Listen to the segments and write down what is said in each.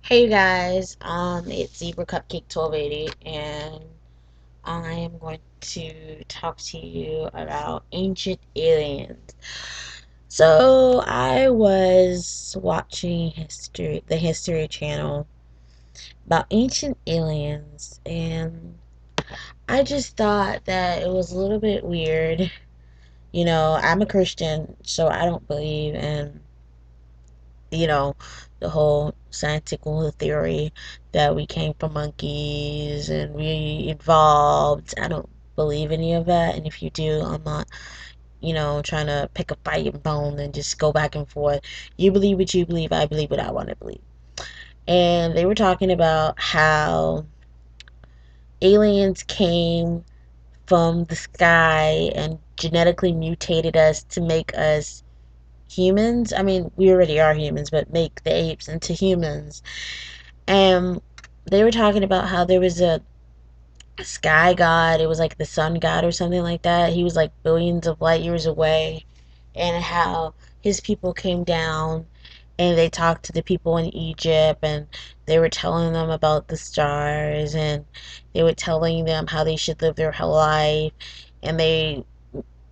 Hey you guys, it's Zebracupcake1280, and I am going to talk to you about ancient aliens. So I was watching the History Channel about ancient aliens, and I just thought that it was a little bit weird. I'm a Christian, so I don't believe in you know, the whole scientific theory that we came from monkeys and we evolved. I don't believe any of that. And if you do, I'm not, trying to pick a fight and bone and just go back and forth. You believe what you believe. I believe what I want to believe. And they were talking about how aliens came from the sky and genetically mutated us to make us humans. I mean, we already are humans, but make the apes into humans. And they were talking about how there was a sky god. It was like the sun god or something like that. He was like billions of light years away, and how his people came down and they talked to the people in Egypt, and they were telling them about the stars, and they were telling them how they should live their whole life. And they,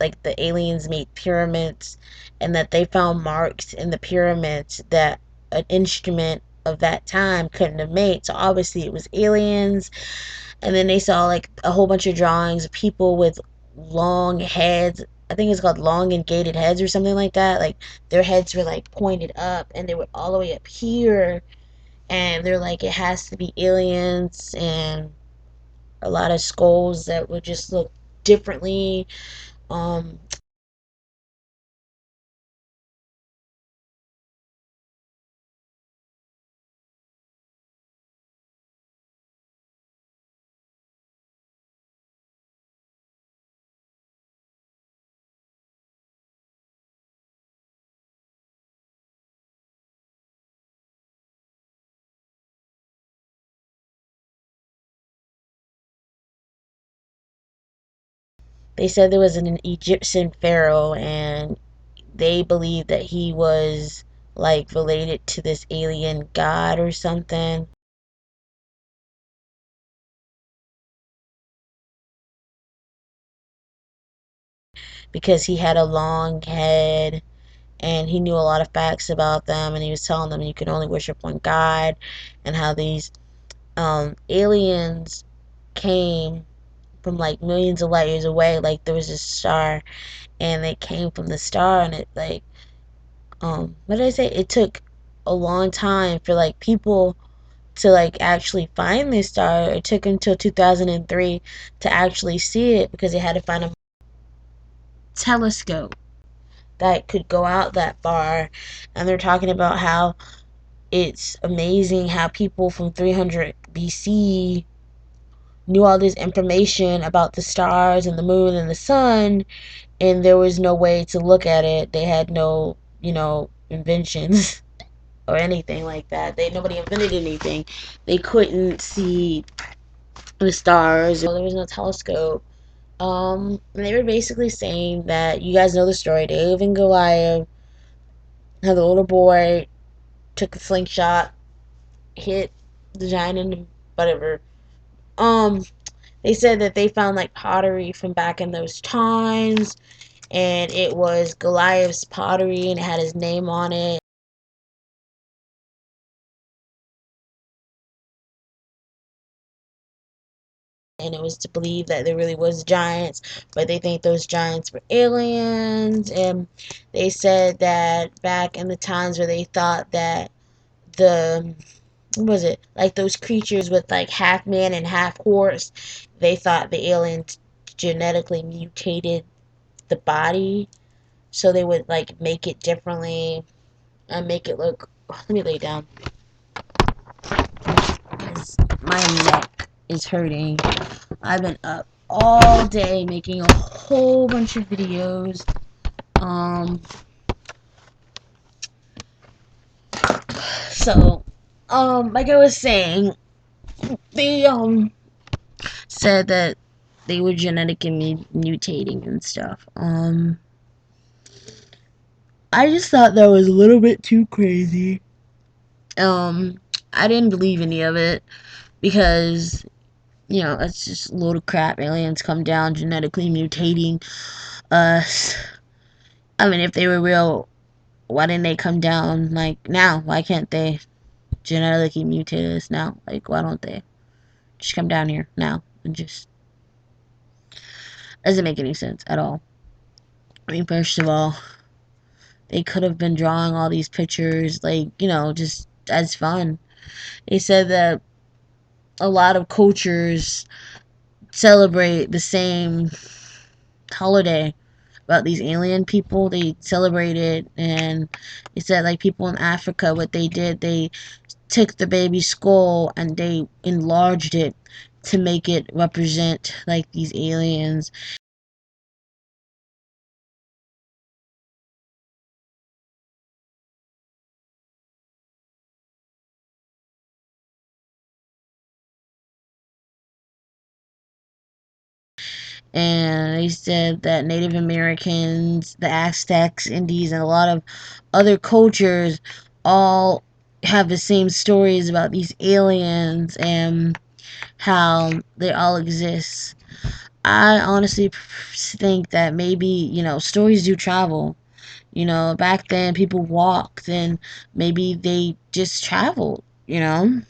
like, the aliens made pyramids, and that they found marks in the pyramids that an instrument of that time couldn't have made. So obviously it was aliens. And then they saw like a whole bunch of drawings of people with long heads. I think it's called long and gated heads or something like that. Like their heads were like pointed up and they were all the way up here. And they're like, it has to be aliens. And a lot of skulls that would just look differently. Um, they said there was an Egyptian pharaoh, and they believed that he was like related to this alien god or something, because he had a long head and he knew a lot of facts about them, and he was telling them you can only worship one god, and how these aliens came from like millions of light years away. Like there was this star, and they came from the star, and it like what did I say, it took a long time for like people to like actually find this star. It took until 2003 to actually see it, because they had to find a telescope that could go out that far. And they're talking about how it's amazing how people from 300 BC knew all this information about the stars and the moon and the sun, and there was no way to look at it. They had no, inventions or anything like that. Nobody invented anything. They couldn't see the stars. There was no telescope. And they were basically saying that, you guys know the story, David and Goliath, how the little boy took a slingshot, hit the giant in the whatever. Um, they said that they found like pottery from back in those times, and it was Goliath's pottery, and it had his name on it. And it was to believe that there really was giants, but they think those giants were aliens. And they said that back in the times where they thought that the, what was it, like those creatures with like half man and half horse, they thought the aliens genetically mutated the body, so they would like make it differently and make it look, let me lay down because my neck is hurting. I've been up all day making a whole bunch of videos. Um, so, like I was saying, they, said that they were genetically mutating and stuff. I just thought that was a little bit too crazy. Um, I didn't believe any of it because, it's just a load of crap. Aliens come down genetically mutating us. I mean, if they were real, why didn't they come down like now? Why can't they genetically mutate us now? Like, why don't they just come down here now and just doesn't make any sense at all. I mean, first of all, they could have been drawing all these pictures, like, just as fun. They said that a lot of cultures celebrate the same holiday about these alien people. They celebrated, and they said, like, people in Africa, what they did, they took the baby's skull and they enlarged it to make it represent, like, these aliens. And they said that Native Americans, the Aztecs, Indies, and a lot of other cultures all have the same stories about these aliens and how they all exist. I honestly think that maybe, stories do travel. Back then people walked and maybe they just traveled. I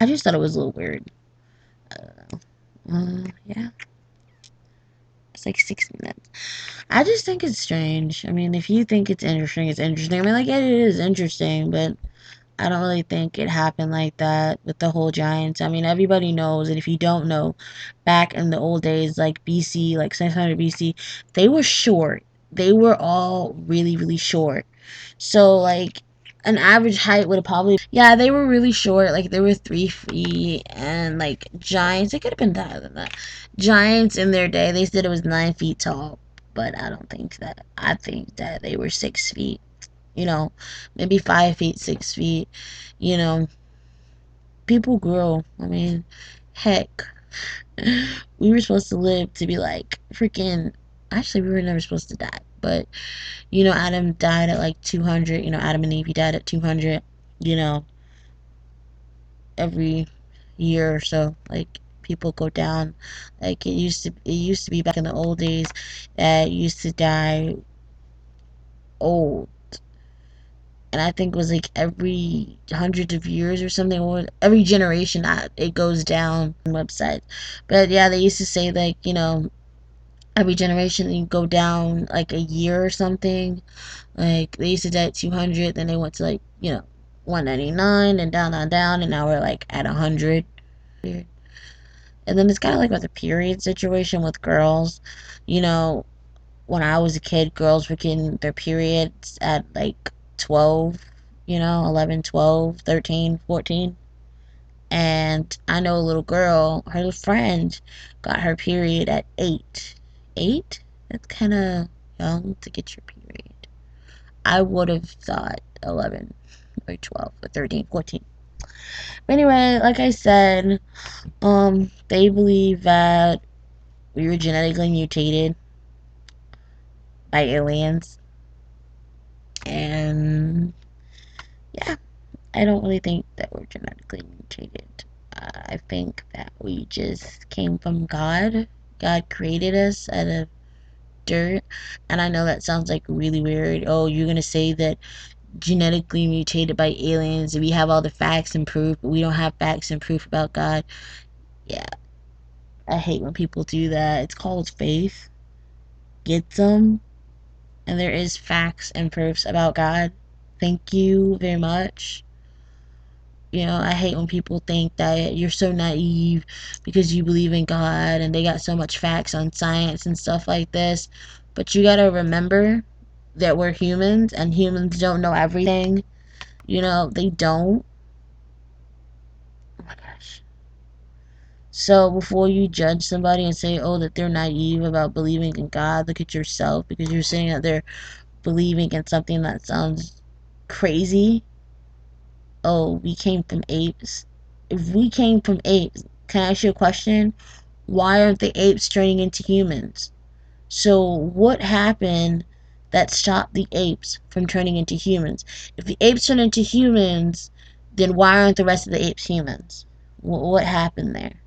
just thought it was a little weird. Yeah, it's like 6 minutes. I just think it's strange. I mean, if you think it's interesting, it's interesting. I mean, like, yeah, it is interesting, but I don't really think it happened like that with the whole Giants. I mean, everybody knows, and if you don't know, back in the old days, like BC, like 600 BC, they were short. They were all really, really short. So, like, an average height would have probably, yeah, they were really short. Like, they were 3 feet, and, like, giants, it could have been taller than that. Giants in their day, they said it was 9 feet tall, but I don't think that. I think that they were 6 feet, maybe 5 feet, 6 feet. You know, people grow. I mean, heck, we were supposed to live to be like freaking. Actually, we were never supposed to die, but Adam died at like 200. Adam and Eve, he died at 200. You know, every year or so, like people go down. Like it used to be back in the old days that used to die old, and I think it was like every hundreds of years or something, or every generation it goes down on websites. But yeah, they used to say, like, every generation you go down like a year or something. Like they used to die at 200, then they went to, like, 199 and down on down, and now we're like at 100. And then it's kind of like with the period situation with girls. You know, when I was a kid, girls were getting their periods at like 12, 11, 12, 13, 14. And I know a little girl, her friend, got her period at 8. 8? That's kind of young to get your period. I would have thought 11 or 12 or 13, 14. But anyway, like I said, they believe that we were genetically mutated by aliens. And yeah, I don't really think that we're genetically mutated. I think that we just came from God. God created us out of dirt. And I know that sounds like really weird. Oh, you're going to say that genetically mutated by aliens, we have all the facts and proof, but we don't have facts and proof about God. Yeah, I hate when people do that. It's called faith. Get some. And there is facts and proofs about God. Thank you very much. I hate when people think that you're so naive because you believe in God and they got so much facts on science and stuff like this. But you gotta remember that we're humans and humans don't know everything. They don't. Oh my gosh. So before you judge somebody and say, oh, that they're naive about believing in God, look at yourself, because you're saying that they're believing in something that sounds crazy. Oh, we came from apes. If we came from apes, can I ask you a question? Why aren't the apes turning into humans? So what happened that stopped the apes from turning into humans. If the apes turn into humans, then why aren't the rest of the apes humans? What happened there?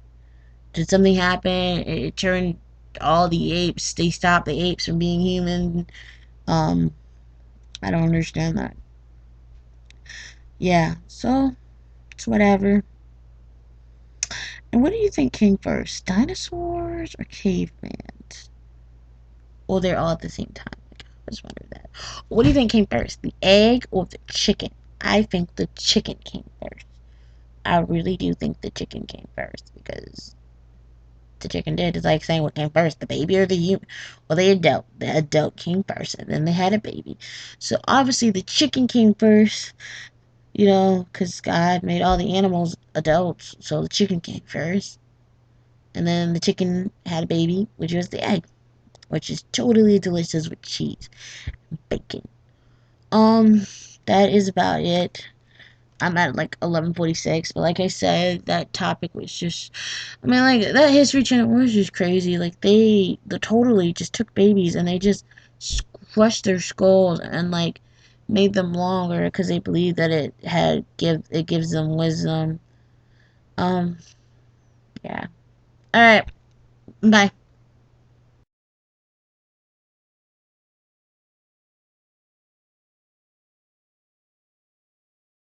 Did something happen? It turned all the apes. They stopped the apes from being human. Um, I don't understand that. Yeah, so it's whatever. And what do you think came first, dinosaurs or caveman? Well, they're all at the same time. I just wondered that. What do you think came first, the egg or the chicken? I think the chicken came first. I really do think the chicken came first because the chicken did. It's like saying what came first, the baby or the human? Well, the adult. The adult came first, and then they had a baby. So obviously the chicken came first, because God made all the animals adults. So the chicken came first, and then the chicken had a baby, which was the egg, which is totally delicious with cheese, bacon. Um, that is about it. I'm at like 11:46, but like I said, that topic was just, I mean, like that History Channel was just crazy. Like they totally just took babies and they just crushed their skulls and like made them longer because they believed that it gives them wisdom. Um, yeah. All right. Bye.